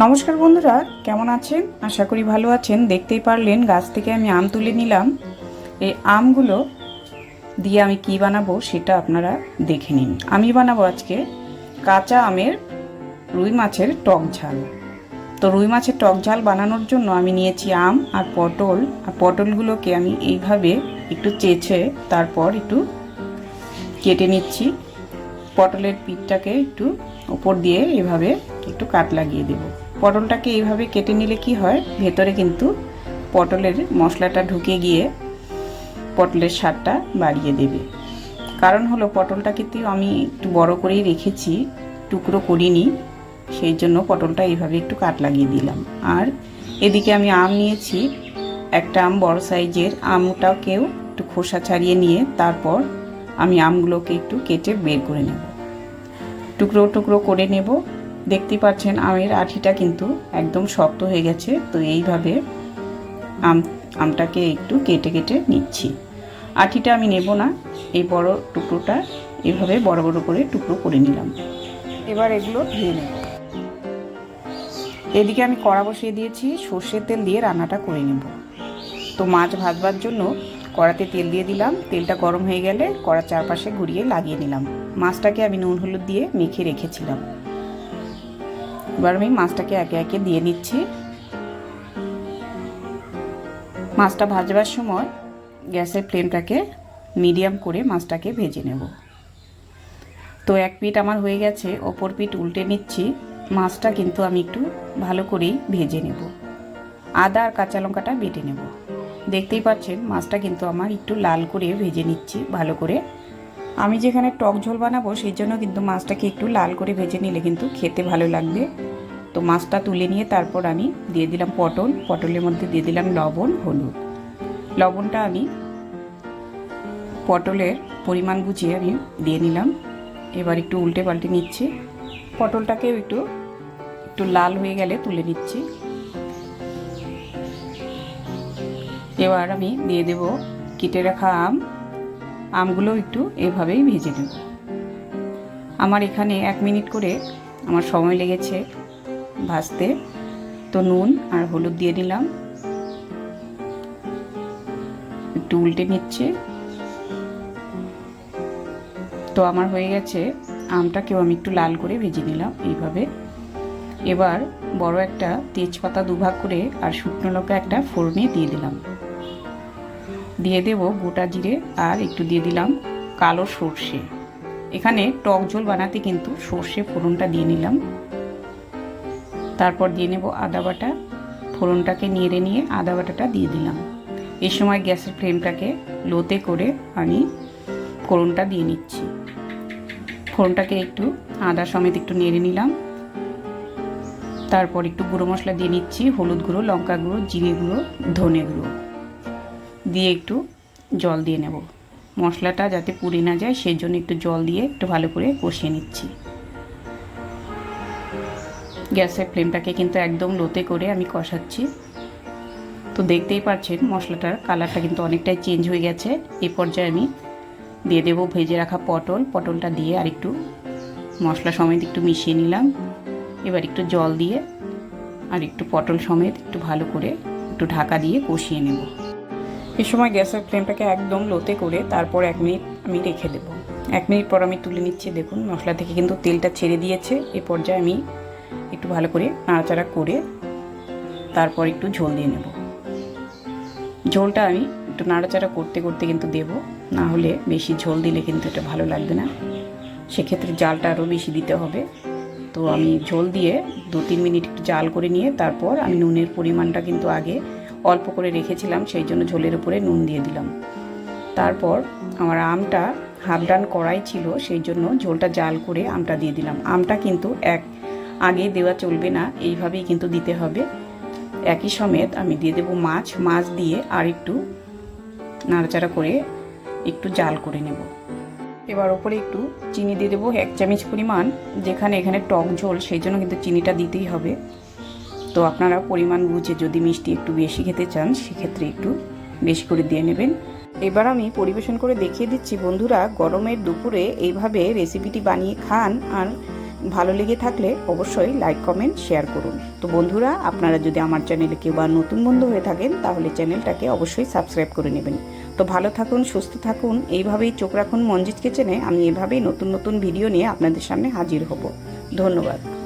নমস্কার বন্ধুরা, কেমন আছেন? আশা করি ভালো আছেন। দেখতেই পারলেন গাছ থেকে আমি আম তুলে নিলাম। এই আমগুলো দিয়ে আমি কি বানাবো সেটা আপনারা দেখে নিন। আমি বানাবো আজকে কাঁচা আমের রুই মাছের টক ঝাল। তো রুই মাছের টক ঝাল বানানোর জন্য আমি নিয়েছি আম আর পটল। আর পটলগুলোকে আমি এইভাবে একটু চেঁচে তারপর একটু কেটে নিচ্ছি। পটলের পিঠটাকে একটু উপর দিয়ে এভাবে একটু কাট লাগিয়ে দেব। পটলটাকে এইভাবে কেটে নিলে কি হয়, ভেতরে কিন্তু পটলের মশলাটা ঢুকে গিয়ে পটলের স্বাদটা বাড়িয়ে দেবে। কারণ হলো পটলটা কিন্তু আমি একটু বড় করেই রেখেছি, টুকরো করিনি, সেই জন্য পটলটা এইভাবে একটু কাট লাগিয়ে দিলাম। আর এদিকে আমি আম নিয়েছি, একটা আম বড় সাইজের। আমটাকেও একটু খোসা ছাড়িয়ে নিয়ে তারপর আমি আমগুলোকে একটু কেটে বের করে নেব, টুকরো টুকরো করে নেব। দেখতেই পাচ্ছেন আমের আঠিটা কিন্তু একদম শক্ত হয়ে গেছে। তো এইভাবে আমটাকে একটু কেটে কেটে নিচ্ছি। আঠিটা আমি নেব না, এই বড় টুকরোটা এইভাবে বড় বড় করে টুকরো করে নিলাম। এবার এগুলো ধুয়ে নেব। এদিকে আমি কড়া বসিয়ে দিয়েছি, সর্ষের তেল দিয়ে রান্নাটা করে নেব। তো মাছ ভাজবার জন্য কড়াতে তেল দিয়ে দিলাম। তেলটা গরম হয়ে গেলে কড়ার চারপাশে ঘুরিয়ে লাগিয়ে নিলাম। মাছটাকে আমি নুন হলুদ দিয়ে মেখে রেখেছিলাম। এবার আমি মাছটাকে একে একে দিয়ে নিচ্ছি। মাছটা ভাজবার সময় গ্যাসের ফ্লেমটাকে মিডিয়াম করে মাছটাকে ভেজে নেব। তো এক পিঠ আমার হয়ে গেছে, অপর পিঠ উল্টে নিচ্ছি। মাছটা কিন্তু আমি একটু ভালো করেই ভেজে নেব। আদা আর কাঁচা লঙ্কাটা বেটে নেব। দেখতেই পাচ্ছেন মাছটা কিন্তু আমার একটু লাল করে ভেজে নিচ্ছি ভালো করে। আমি যেখানে টক ঝোল বানাবো সেই জন্য কিন্তু মাছটাকে একটু লাল করে ভেজে নিলে কিন্তু খেতে ভালো লাগবে। তো মাছটা তুলে নিয়ে তারপর আমি দিয়ে দিলাম পটলের মধ্যে দিয়ে দিলাম লবণ হলুদ। লবণটা আমি পটলের পরিমাণ বুঝিয়ে আমি দিয়ে নিলাম। এবার একটু উল্টে পাল্টে নিচ্ছি। পটলটাকেও একটু একটু লাল হয়ে গেলে তুলে নিচ্ছি। এবার আমি দিয়ে দেব কেটে রাখা আমগুলো একটু এভাবেই ভেজে নেব। আমার এখানে 1 মিনিট করে আমার সময় লেগেছে ভাজতে। তো নুন আর হলুদ দিয়ে নিলাম, একটু উল্টে নিচ্ছে। তো আমার হয়ে গেছে। আমটাকেও আমি একটু লাল করে ভেজে নিলাম এইভাবে। এবার বড় একটা তেজপাতা দুভাগ করে আর শুকনো লঙ্কা একটা ফোড়নে দিয়ে দিলাম। দিয়ে দেব গোটা জিরে আর একটু দিয়ে দিলাম কালো সর্ষে। এখানে টক ঝোল বানাতে কিন্তু সর্ষে ফোড়নটা দিয়ে নিলাম। তারপর দিয়ে নেব আদা বাটা। ফোড়নটাকে নেড়ে নিয়ে আদা বাটাটা দিয়ে দিলাম। এই সময় গ্যাসের ফ্লেমটাকে লোতে করে আমি ফোড়নটা দিয়ে নিচ্ছি। ফোড়নটাকে একটু আদা সমেত একটু নেড়ে নিলাম। তারপর একটু গুঁড়ো মশলা দিয়ে নিচ্ছি, হলুদ গুঁড়ো, লঙ্কা গুঁড়ো, জিরে গুঁড়ো, ধনে গুঁড়ো দিয়ে একটু জল দিয়ে নেব। মশলাটা যাতে পুড়ে না যায় সেই জন্য একটু জল দিয়ে একটু ভালো করে কষিয়ে নিচ্ছি। গ্যাসের ফ্লেমটাকে কিন্তু একদম লোতে করে আমি কষাচ্ছি। তো দেখতেই পাচ্ছেন মশলাটার কালারটা কিন্তু অনেকটাই চেঞ্জ হয়ে গেছে। এই পর্যায়ে আমি দিয়ে দেবো ভেজে রাখা পটলটা দিয়ে আর একটু মশলা সমেত একটু মিশিয়ে নিলাম। এবার একটু জল দিয়ে আর একটু পটল সমেত একটু ভালো করে একটু ঢাকা দিয়ে কষিয়ে নেব। এই সময় গ্যাসের ফ্লেমটাকে একদম লোতে করে তারপর 1 মিনিট আমি রেখে দেবো। 1 মিনিট পর আমি তুলে নিচ্ছি। দেখুন মশলা থেকে কিন্তু তেলটা ছেড়ে দিয়েছে। এই পর্যায়ে আমি একটু ভালো করে নাড়াচাড়া করে তারপর একটু ঝোল দিয়ে নেব। ঝোলটা আমি একটু নাড়াচাড়া করতে করতে কিন্তু দেব, না হলে বেশি ঝোল দিলে কিন্তু এটা ভালো লাগবে না। সেক্ষেত্রে জালটা আরও বেশি দিতে হবে। তো আমি ঝোল দিয়ে 2-3 মিনিট একটু জাল করে নিয়ে তারপর আমি নুনের পরিমাণটা কিন্তু আগে অল্প করে রেখেছিলাম, সেই জন্য ঝোলের উপরে নুন দিয়ে দিলাম। তারপর আমার আমটা হাফ ডান কড়াই ছিল, সেই জন্য ঝোলটা জাল করে আমটা দিয়ে দিলাম। আমটা কিন্তু আগে দেওয়া চলবে না, এইভাবেই কিন্তু দিতে হবে। একই সমেত আমি দিয়ে দেবো মাছ দিয়ে আর একটু নাড়াচাড়া করে একটু জাল করে নেব। এবার ওপরে একটু চিনি দিয়ে দেবো 1 চামচ পরিমাণ। এখানে টক ঝোল সেই জন্য কিন্তু চিনিটা দিতেই হবে। তো আপনারা পরিমাণ বুঝে যদি মিষ্টি একটু বেশি খেতে চান সেক্ষেত্রে একটু বেশি করে দিয়ে নেবেন। এবার আমি পরিবেশন করে দেখিয়ে দিচ্ছি। বন্ধুরা, গরমের দুপুরে এইভাবে রেসিপিটি বানিয়ে খান আর ভালো লেগে থাকলে অবশ্যই লাইক কমেন্ট শেয়ার করুন। তো বন্ধুরা, আপনারা যদি আমার চ্যানেলে কেউ বা নতুন বন্ধু হয়ে থাকেন তাহলে চ্যানেলটাকে অবশ্যই সাবস্ক্রাইব করে নেবেন। তো ভালো থাকুন, সুস্থ থাকুন, এইভাবেই চোখ রাখুন মঞ্জিত কিচেনে। আমি এভাবেই নতুন নতুন ভিডিও নিয়ে আপনাদের সামনে হাজির হব। ধন্যবাদ।